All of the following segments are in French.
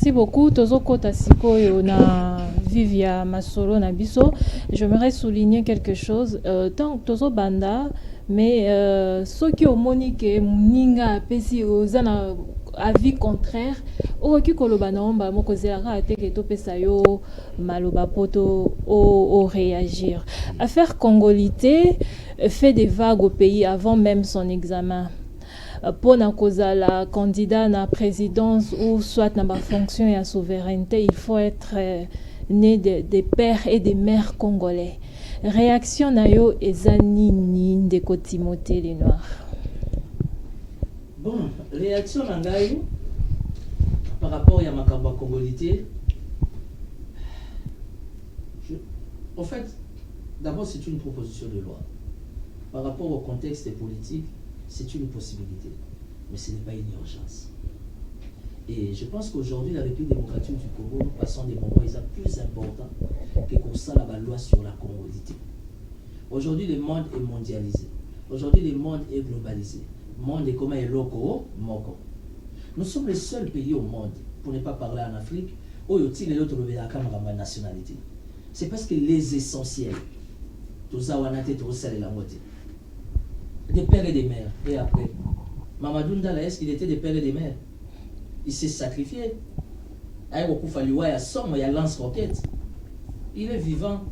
Merci beaucoup. Tozoko Tasikoyo na Vivia Masolo Nabiso. J'aimerais souligner quelque chose. Tant que Tozo Banda, mais ceux qui ont moniqué, Ninga, Pesi, Ozana, avis contraire, Oki Kolobanomba, Mokozera, Ateketo Pesayo, Maloba Poto, au réagir. Affaire Congolité fait des vagues au pays avant même son examen. Pour la candidat à la présidence ou soit dans la fonction et la souveraineté, il faut être né des pères et des mères congolais. Réaction nayo ezanini de Timothée les Noirs. Bon, réaction nangayo par rapport à ma congolité. En fait, d'abord c'est une proposition de loi. Par rapport au contexte politique, c'est une possibilité, mais ce n'est pas une urgence. Et je pense qu'aujourd'hui, la République démocratique du Congo, nous passons des moments plus importants que qu'on sait la loi sur la congolité. Aujourd'hui, le monde est mondialisé. Aujourd'hui, le monde est globalisé. Le monde est comme un loco, moko. Nous sommes les seuls pays au monde, pour ne pas parler en Afrique, où il y a l'autre nationalité. C'est parce que les essentiels, tout ça, on a été trop salé la moitié. Des pères et des mères. Et après, Mamadou Ndala, est-ce qu'il était des pères et des mères? Il s'est sacrifié. Il y a Somme, il y a lance-roquette. Il est vivant.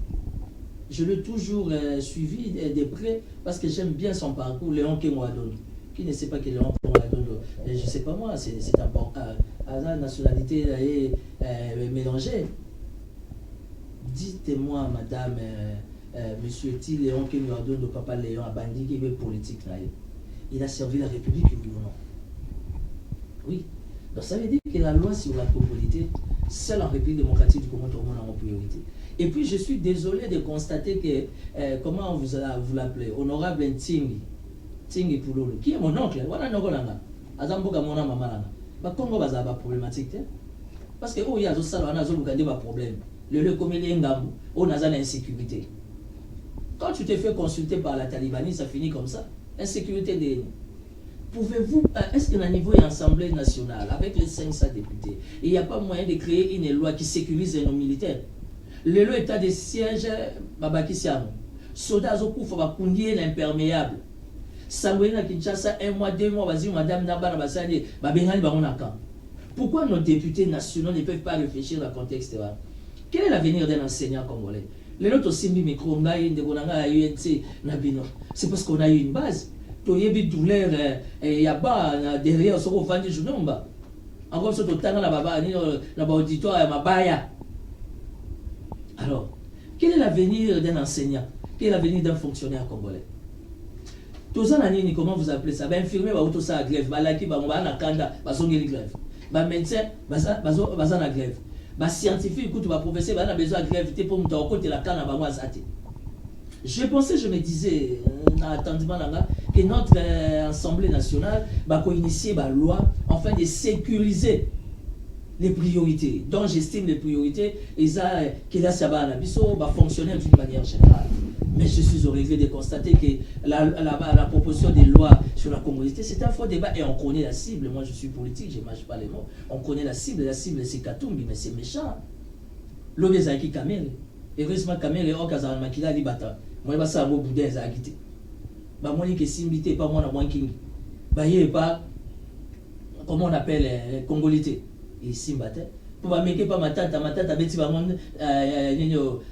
Je l'ai toujours suivi de près parce que j'aime bien son parcours. Léon Kengoadon. Qui ne sait pas que Léon Kengoadon, je ne sais pas moi, c'est important. La nationalité est mélangée. Dites-moi, madame. Monsieur T. Léon qui nous a donné de papa Léon a bandit qui est politique. Il a servi la République, oui ou non? Oui. Donc ça veut dire que la loi sur la congolité, seule en République démocratique du Congo, tout le monde a en priorité. Et puis je suis désolé de constater que, comment vous l'appelez, honorable Tingi Poulolo, qui est mon oncle, voilà Nogolanga, Azamboga Mona Mamalanga. Bah Congo va avoir problématique, parce que oh il y a des problèmes. Le comme il est ngambou, on a l'insécurité. Quand tu te fais consulter par la Talibanie, ça finit comme ça. Insécurité des... Pouvez-vous... Est-ce que le niveau de l'Assemblée nationale, avec les 500 députés, il n'y a pas moyen de créer une loi qui sécurise nos militaires? Le état de siège, Babaki Siamo. Soda Zokou, il faut conduire l'imperméable. Sangouina Kinshasa, 1 mois, 2 mois, vas-y, madame Nabana Bassani, Babengali Bamonaka. Pourquoi nos députés nationaux ne peuvent pas réfléchir dans le contexte là? Quel est l'avenir d'un enseignant congolais? Les autres simbi micro c'est parce qu'on a eu une base. Il y a une douleur derrière ce qu'on fait du journal. Encore ce temps là auditoire mabaya. Alors, quel est l'avenir d'un enseignant? Quel est l'avenir d'un fonctionnaire congolais? Tous les comment vous appelez ça? Infirmier va auto ça grève, balaki ba ngba na kanda ba songeli grève. Ba médecin ba na grève. Bah scientifique, écoute, bah professeur, bah on a besoin de grève pour me dire côté la canne à moi zati. Je pensais, je me disais, que notre Assemblée nationale va initier la loi afin de sécuriser les priorités. Donc j'estime les priorités et ça que là ça va fonctionner d'une manière générale. Mais je suis au regret de constater que la proposition de loi sur la congolité, c'est un faux débat et on connaît la cible. Moi je suis politique, je ne mâche pas les mots. On connaît la cible c'est Katumbi, mais c'est méchant. L'homme est qui Kamel. Heureusement Kamel est au Kazan Makila Libata. Moi je vais savoir Bouddha est agité. Bah moi je suis simbilité, pas moi na moins king. Bah il pas comment on appelle congolité. Et simbate. Pour mettre pas ma tante abeti ba monde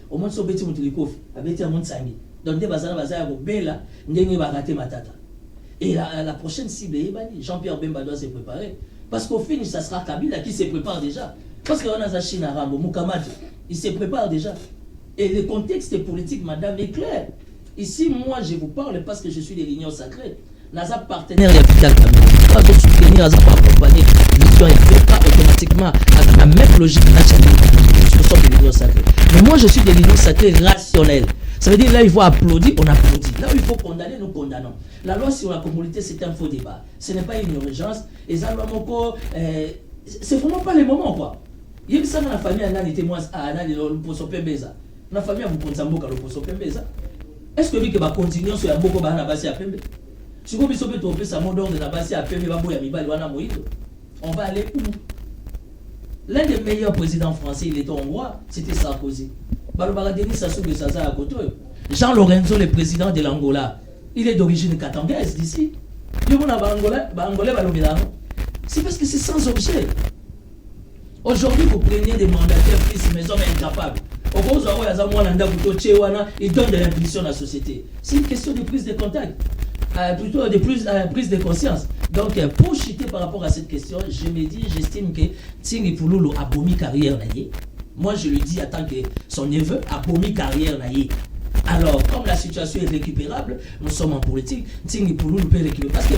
au monde so beti mutuliko abeti a monde sangi donc des bazana bazaya ko bela ndenge ba rater matata et la prochaine cible est Bani. Jean-Pierre Bemba doit se préparer parce qu'au finish ça sera Kabila qui se prépare déjà parce qu'on a Zachina Rambo Mukamati il se prépare déjà et le contexte politique madame est clair ici moi je vous parle parce que je suis de l'Union sacrée Naza partenaire et Vital Kabila pas de soutenir Naza pas accompagner mission et pas automatiquement à la même logique nationale. Nous sommes de l'Union sacrée. Mais moi je suis de l'Union sacrée rationnelle. Ça veut dire là il faut applaudir, on applaudit. Là où il faut condamner, nous condamnons. La loi sur la communauté c'est un faux débat. Ce n'est pas une urgence. Et ça c'est vraiment pas le moment quoi. Il y a ça dans la famille Anna était moi à le poso pembeza. La famille vous compte Zamboka le poso pembeza. Est-ce que lui que va continuer sur Yamboko bana basi à pembe? Si vous pouvez tromper sa mot d'ordre de la base à pembe babo ya mibali wana moïdo. On va aller où? L'un des meilleurs présidents français, il était hongrois, c'était Sarkozy. Denis Sassou Nguesso à côté. Jean Lorenzo, le président de l'Angola, il est d'origine katangaise d'ici. C'est parce que c'est sans objet. Aujourd'hui, vous prenez des mandataires fils, mais hommes incapables. Ils donnent de l'impulsion à la société. C'est une question de prise de contact, plutôt de prise de conscience. Donc, pour chuter par rapport à cette question, j'estime que Tsingi Pouloulou a bomi carrière. Moi, je le dis en tant que son neveu a bomi carrière. Alors, comme la situation est récupérable, nous sommes en politique, Tsingi Pouloulou peut récupérer. Parce que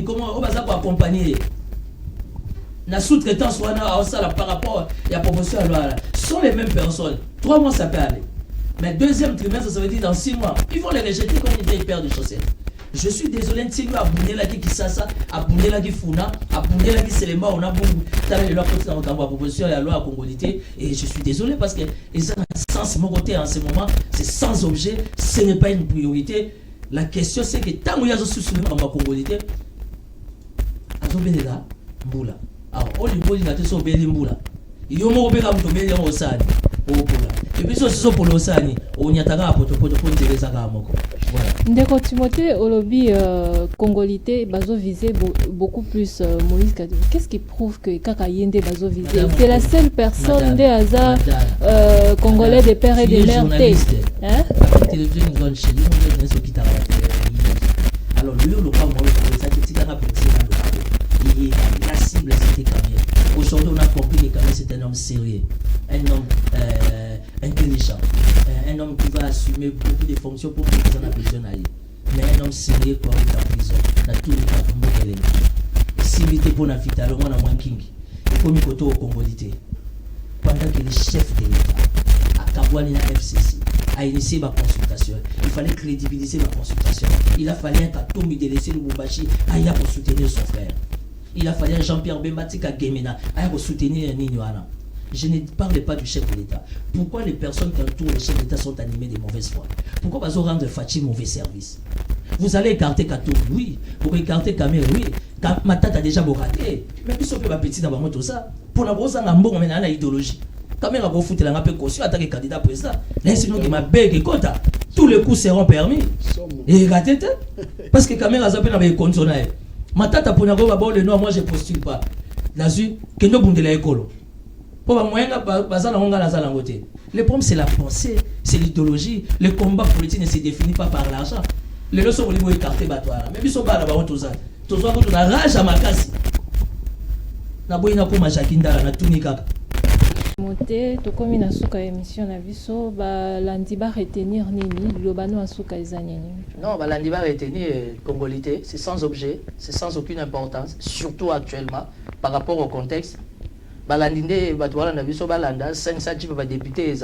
comment on va accompagner la sous-traitance par rapport à la promotion à loi, sont les mêmes personnes. 3 mois, ça peut aller. Mais deuxième trimestre, ça veut dire dans 6 mois. Ils vont les rejeter comme une vieille paire de chaussettes. Je suis désolé, Ntingo a boudé la qui Kisasa, a boudé la qui Funa, a boudé la qui Selema, on a boudé la proposition à la loi à Congolité. Et je suis désolé parce que les sens mon côté en ce moment, c'est sans objet, ce n'est pas une priorité. La question c'est que tant qu'il y a des soucis dans la Congolité, Azobélega, Mboula. Alors, on lui pose la question de Mboula. Il y a un mot qui est au Sani. Et puis, si c'est pour le Sani, on y a un peu de Ndeko Timothée, Olobi, Congolité, Bazo visé beaucoup plus Moïse Katumbi. Qu'est-ce qui prouve que Kaka Yende Bazo visé? C'est la seule personne des hasards congolais des pères et des mères. Alors, lui, le pas la cible, c'était Kamel. Aujourd'hui, on a compris que Kamel, c'est un homme sérieux, un homme intelligent, un homme qui va assumer beaucoup de fonctions pour que les gens aient besoin d'aller. Mais un homme sérieux, quoi, il est en prison, dans tous les cas, pour moi, qu'elle est. Si il était bon à Fita, alors on a moins King. Il faut m'écouter au Congolité. Pendant que le chef de l'État, à Kabouani, à FCC, a initié ma consultation, il fallait crédibiliser ma consultation. Il a fallu un Katoumi de laisser le Boubachi ailleurs pour soutenir son frère. Il a fallu un Jean-Pierre Bembatika Gemena ailleurs pour soutenir un Nignoana. Je ne parle pas du chef de l'État. Pourquoi les personnes qui entourent le chef de l'État sont animées de mauvaise foi? Pourquoi ils rendre Fatih mauvais service? Vous allez écarter Kato, oui. Vous écarter Kamel, oui. Ma tante a déjà raté. Mais puis, ce que ma petite dans tout ça, pour la grosse ambo, on a une idéologie. Kamel a beau foutre la peu caution en tant que candidat président. Là, sinon, que ma belle et quota, tous les coups seront permis. Et raté, parce que Kamel a zappé dans les comptes. Ma tante a pour le nom, moi je postule pas. Là-dessus, que nous bondons l'école. Le problème, c'est la pensée, c'est l'idéologie. Le combat politique ne se définit pas par l'argent. Les leçons au niveau écarté, mais ils sont pas là-bas, tout ça. Tout ça, on a rage à ma casse. Na boy na kuma jakinda na tunika. Moté, to comme na suka émission na biso, ba landiba retenir nini, lobano asuka ezanini. Non, ba landiba retenir congolité, c'est sans objet, c'est sans aucune importance, surtout actuellement par rapport au contexte. Balandinde batwala na biso balanda 500 types de députés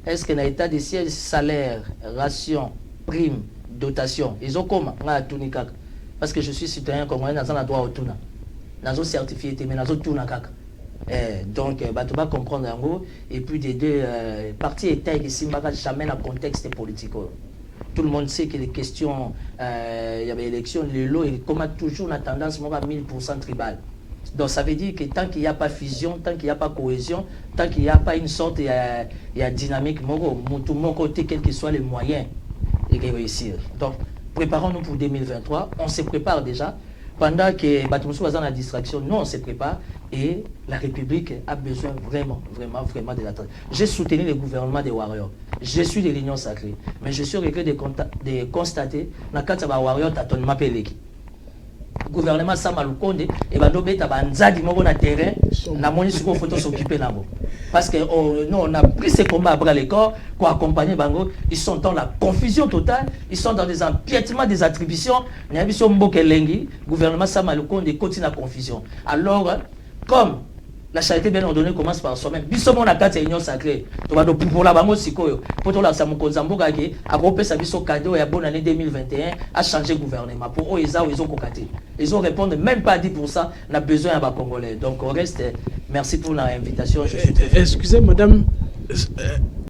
est-ce que na état de siège salaire ration prime dotation ils ont comment nga tunika parce que je suis citoyen congolais dans un droit au tuna nazo certifié mais nazo tuna kaka donc bato ba comprendre yango et puis des deux partis état qui simbaka jamais dans contexte politique. Tout le monde sait que les questions il y avait élection les lots et comme toujours la tendance à 1000% tribal. Donc ça veut dire que tant qu'il n'y a pas fusion, tant qu'il n'y a pas cohésion, tant qu'il n'y a pas une sorte de dynamique, tout mon côté, quels que soient les moyens, et réussir. Donc préparons-nous pour 2023, on se prépare déjà. Pendant que Batumsou va dans la distraction, nous on se prépare et la République a besoin vraiment de la transition. J'ai soutenu le gouvernement des Warriors, je suis de l'Union Sacrée, mais je suis regretté de constater dans le cadre de Warriors, tu as ton mapeleki. Gouvernement Samalukonde et Badobeta Banzadi Mogo na terrain na moni siko photo s'occuper nabo parce que nous on a pris ces combats à bras le corps pour accompagner Bango. Ils sont dans la confusion totale, ils sont dans des empiètements des attributions. N'yabiso Mboke Lengi gouvernement Samalukonde continue la confusion. Alors comme la charité bien ordonnée commence par soi-même. Biso mon akati union sacrée. To ba do pour la bango sikoyo. Poto la samukonza mboka ke akope sa biso cadeau ya bonne année 2021 a changé gouvernement. Pour eux ils ont kokate. Ils ont répondu même pas à 10% n'a besoin à ba congolais. Donc on reste merci pour l'invitation, je suis très excusez madame